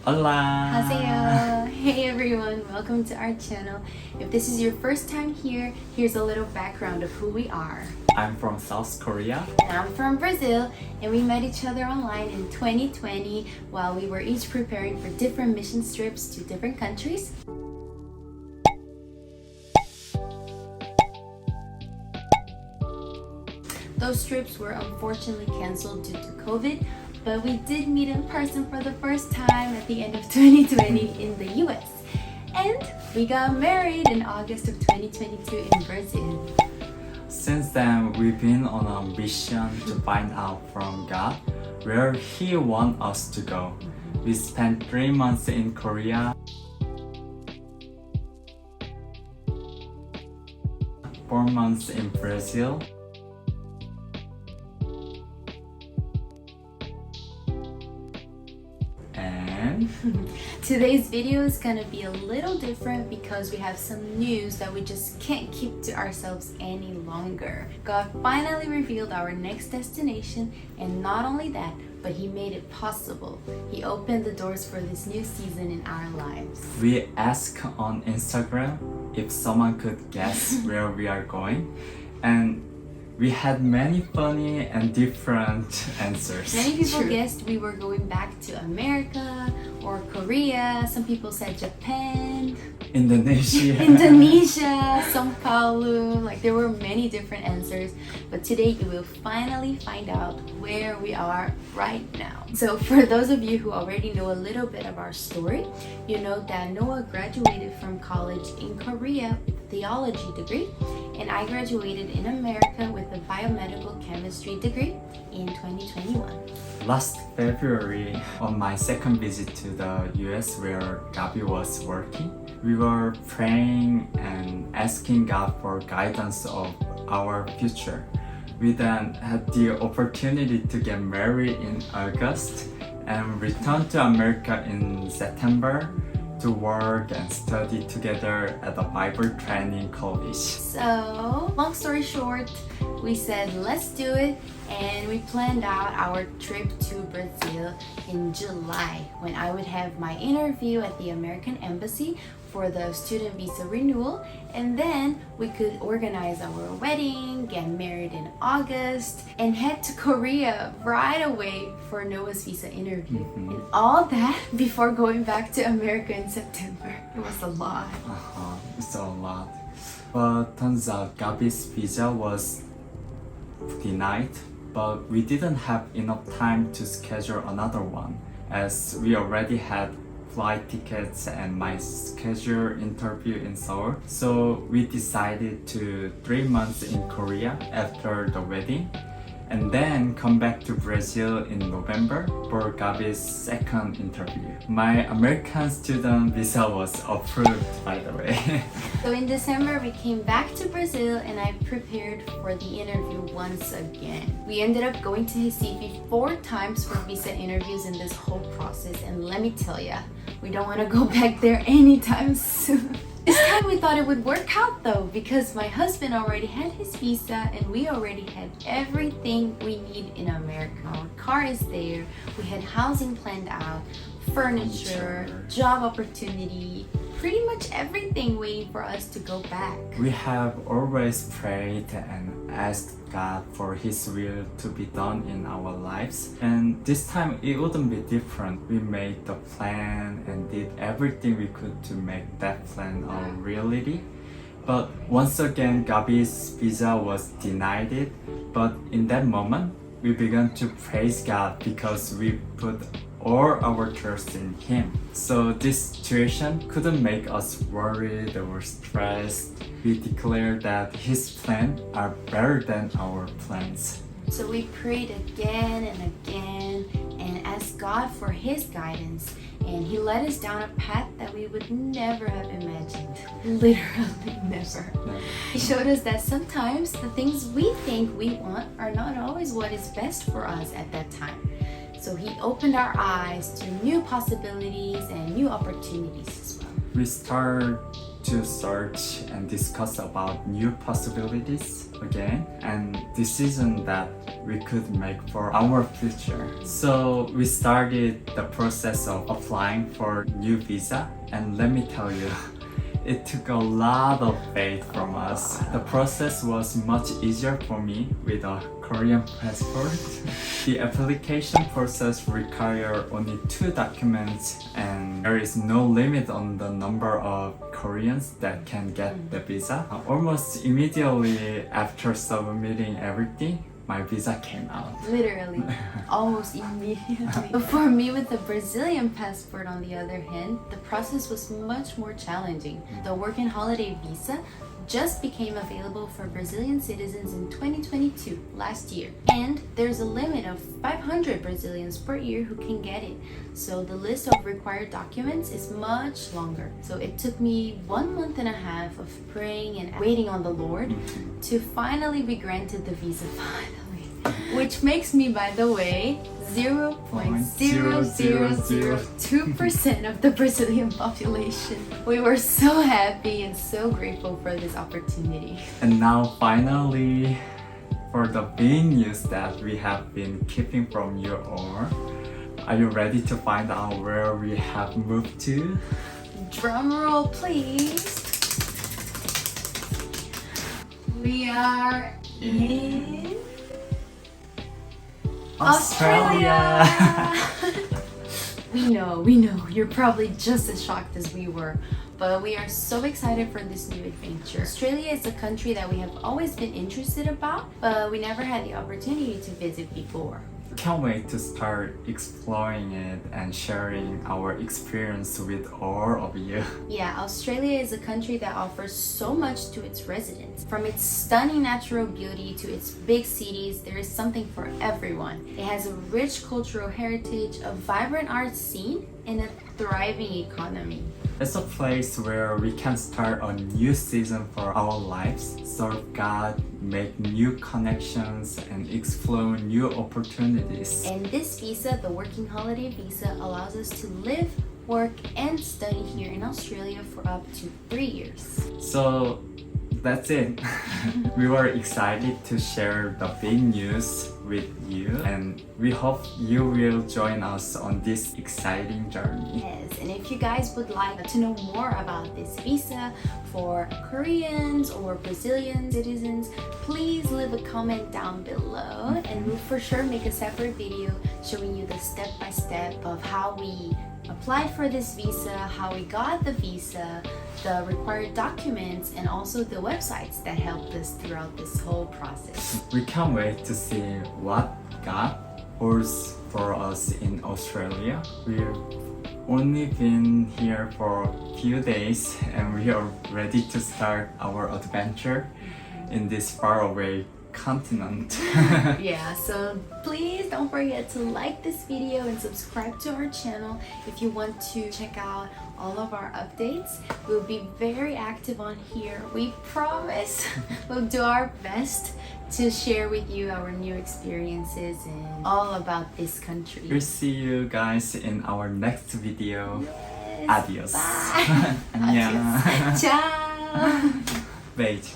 Hola! Haseyo! Hey everyone, welcome to our channel. If this is your first time here, here's a little background of who we are. I'm from South Korea. And I'm from Brazil, and we met each other online in 2020 while we were each preparing for different mission trips to different countries. Those trips were unfortunately canceled due to COVID, but we did meet in person for the first time at the end of 2020 in the US. And we got married in August of 2022 in Brazil. Since then, we've been on a mission to find out from God where He wants us to go. We spent 3 months in Korea, 4 months in Brazil, and Today's video is gonna be a little different because we have some news that we just can't keep to ourselves any longer. God finally revealed our next destination, and not only that, but He made it possible. He opened the doors for this new season in our lives. we asked on Instagram if someone could guess where we are going, and we had many funny and different answers. Many people guessed we were going back to America or Korea. Some people said Japan, Indonesia. Indonesia, São Paulo. Like there were many different answers, but today you will finally find out where we are right now. So for those of you who already know a little bit of our story, you know that Noah graduated from college in Korea with a theology degree, and I graduated in America with a biomedical chemistry degree in 2021. Last February, on my second visit to the US where Gabi was working, we were praying and asking God for guidance of our future. We then had the opportunity to get married in August and returned to America in September to work and study together at a Bible training college. So, long story short, we said let's do it, and we planned out our trip to Brazil in July when I would have my interview at the American Embassy for the student visa renewal, and then we could organize our wedding, get married in August, and head to Korea right away for Noah's visa interview. And all that before going back to America in September. It was a lot. It's a lot. But turns out Gabi's visa was denied, but we didn't have enough time to schedule another one as we already had flight tickets and my scheduled interview in Seoul. So we decided to 3 months in Korea after the wedding and then come back to Brazil in November for Gabi's second interview. My American student visa was approved, by the way. So in December, we came back to Brazil and I prepared for the interview once again. We ended up going to Recife 4 times for visa interviews in this whole process, and let me tell ya, we don't want to go back there anytime soon. This time we thought it would work out though, because my husband already had his visa and we already had everything we need in America. Our car is there, we had housing planned out, furniture, job opportunity, pretty much everything waiting for us to go back. We have always prayed and asked God for His will to be done in our lives, and this time it wouldn't be different. We made the plan and did everything we could to make that plan a reality. But once again, Gabi's visa was denied. But in that moment, we began to praise God because we put all our trust in Him. So this situation couldn't make us worried or stressed. We declared that His plans are better than our plans. So we prayed again and again and asked God for His guidance, and He led us down a path that we would never have imagined. Literally never. He showed us that sometimes the things we think we want are not always what is best for us at that time. So He opened our eyes to new possibilities and new opportunities as well. We started to search and discuss about new possibilities again and decisions that we could make for our future. So we started the process of applying for new visa, and let me tell you, it took a lot of faith from us. The process was much easier for me with a Korean passport. The application process requires only 2 documents, and there is no limit on the number of Koreans that can get the visa. Almost immediately after submitting everything, my visa came out. Literally, almost immediately. But for me with the Brazilian passport, on the other hand, the process was much more challenging. The work and holiday visa just became available for Brazilian citizens in 2022, last year. And there's a limit of 500 Brazilians per year who can get it. So the list of required documents is much longer. So it took me 1.5 months of praying and waiting on the Lord to finally be granted the visa finally. Which makes me, by the way, 0.0002% of the Brazilian population. We were so happy and so grateful for this opportunity. And now finally, for the big news that we have been keeping from you all, are you ready to find out where we have moved to? Drum roll, please. We are in Australia. We know, you're probably just as shocked as we were, but we are so excited for this new adventure. Australia is a country that we have always been interested about, but we never had the opportunity to visit before. Can't wait to start exploring it and sharing our experience with all of you. Yeah, Australia is a country that offers so much to its residents. From its stunning natural beauty to its big cities, there is something for everyone. It has a rich cultural heritage, a vibrant art scene, and a thriving economy. It's a place where we can start a new season for our lives, serve God, make new connections, and explore new opportunities. And this visa, the Working Holiday Visa, allows us to live, work, and study here in Australia for up to 3 years. So that's it. We were excited to share the big news with you, and we hope you will join us on this exciting journey. Yes, and if you guys would like to know more about this visa for Koreans or Brazilian citizens, please leave a comment down below, and we'll for sure make a separate video showing you the step-by-step of how we applied for this visa, how we got the visa, the required documents, and also the websites that helped us throughout this whole process. We can't wait to see what God holds for us in Australia. We've only been here for a few days, and we are ready to start our adventure in this faraway continent. Yeah, so please don't forget to like this video and subscribe to our channel if you want to check out all of our updates. We'll be very active on here. We promise we'll do our best to share with you our new experiences and all about this country. We'll see you guys in our next video. Yes, Adios. bye. 안녕. Ciao. Wait.